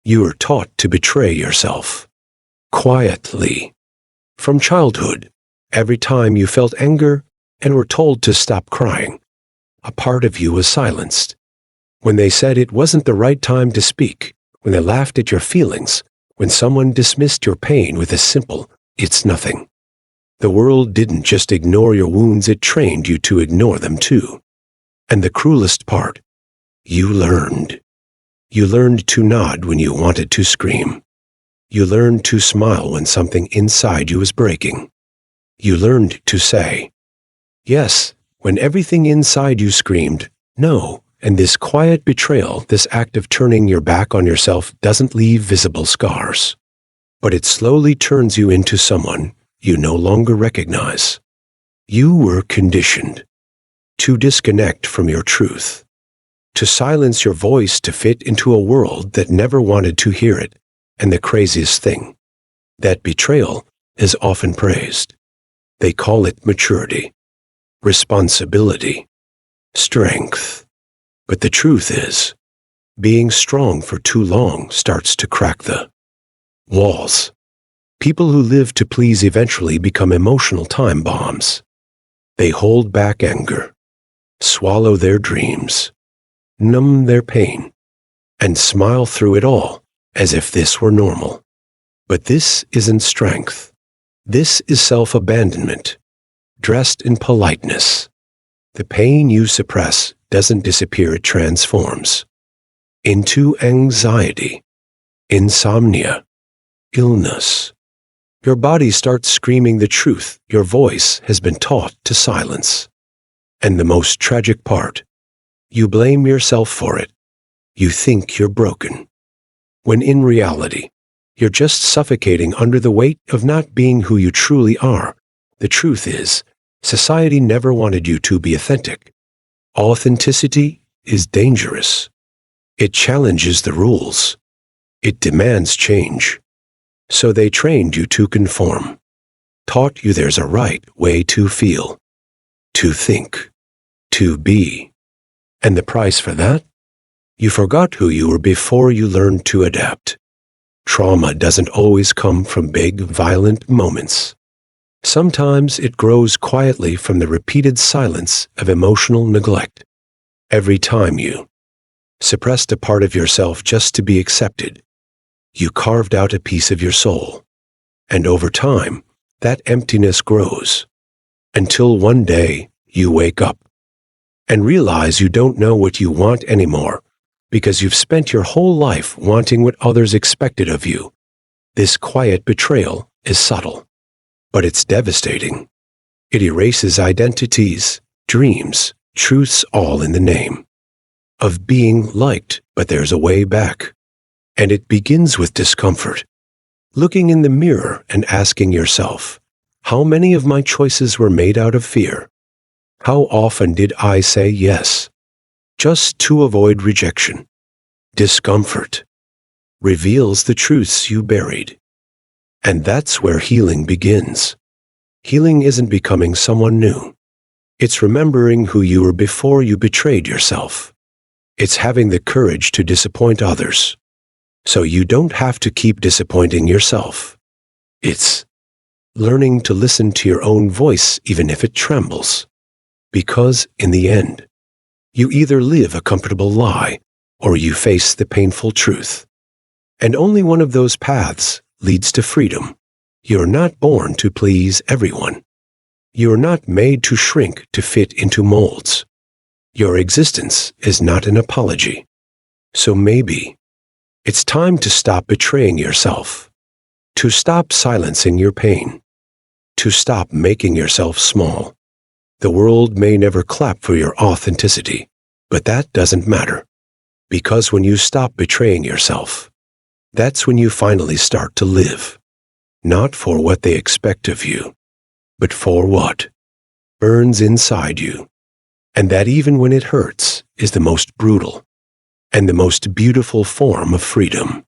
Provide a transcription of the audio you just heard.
You are taught to betray yourself. Quietly. From childhood, every time you felt anger and were told to stop crying, a part of you was silenced. When they said it wasn't the right time to speak, when they laughed at your feelings, when someone dismissed your pain with a simple, "It's nothing." The world didn't just ignore your wounds, it trained you to ignore them too. And the cruelest part, you learned. You learned to nod when you wanted to scream. You learned to smile when something inside you was breaking. You learned to say yes when everything inside you screamed no. And this quiet betrayal, this act of turning your back on yourself, doesn't leave visible scars. But it slowly turns you into someone you no longer recognize. You were conditioned to disconnect from your truth, to silence your voice to fit into a world that never wanted to hear it. And the craziest thing, that betrayal is often praised. They call it maturity, responsibility, strength. But the truth is, being strong for too long starts to crack the walls. People who live to please eventually become emotional time bombs. They hold back anger, swallow their dreams, numb their pain, and smile through it all as if this were normal. But this isn't strength. This is self-abandonment, dressed in politeness. The pain you suppress doesn't disappear, it transforms into anxiety, insomnia, illness. Your body starts screaming the truth your voice has been taught to silence. And the most tragic part, you blame yourself for it. You think you're broken, when in reality, you're just suffocating under the weight of not being who you truly are. The truth is, society never wanted you to be authentic. Authenticity is dangerous. It challenges the rules. It demands change. So they trained you to conform, taught you there's a right way to feel, to think, to be. And the price for that? You forgot who you were before you learned to adapt. Trauma doesn't always come from big, violent moments. Sometimes it grows quietly from the repeated silence of emotional neglect. Every time you suppressed a part of yourself just to be accepted, you carved out a piece of your soul. And over time, that emptiness grows, until one day you wake up and realize you don't know what you want anymore because you've spent your whole life wanting what others expected of you. This quiet betrayal is subtle, but it's devastating. It erases identities, dreams, truths, all in the name of being liked, but there's a way back. And it begins with discomfort. Looking in the mirror and asking yourself, how many of my choices were made out of fear? How often did I say yes, just to avoid rejection? Discomfort reveals the truths you buried. And that's where healing begins. Healing isn't becoming someone new. It's remembering who you were before you betrayed yourself. It's having the courage to disappoint others, so you don't have to keep disappointing yourself. It's learning to listen to your own voice even if it trembles. Because, in the end, you either live a comfortable lie or you face the painful truth. And only one of those paths leads to freedom. You're not born to please everyone. You're not made to shrink to fit into molds. Your existence is not an apology. So maybe it's time to stop betraying yourself, to stop silencing your pain, to stop making yourself small. The world may never clap for your authenticity, but that doesn't matter. Because when you stop betraying yourself, that's when you finally start to live. Not for what they expect of you, but for what burns inside you. And that even when it hurts is the most brutal and the most beautiful form of freedom.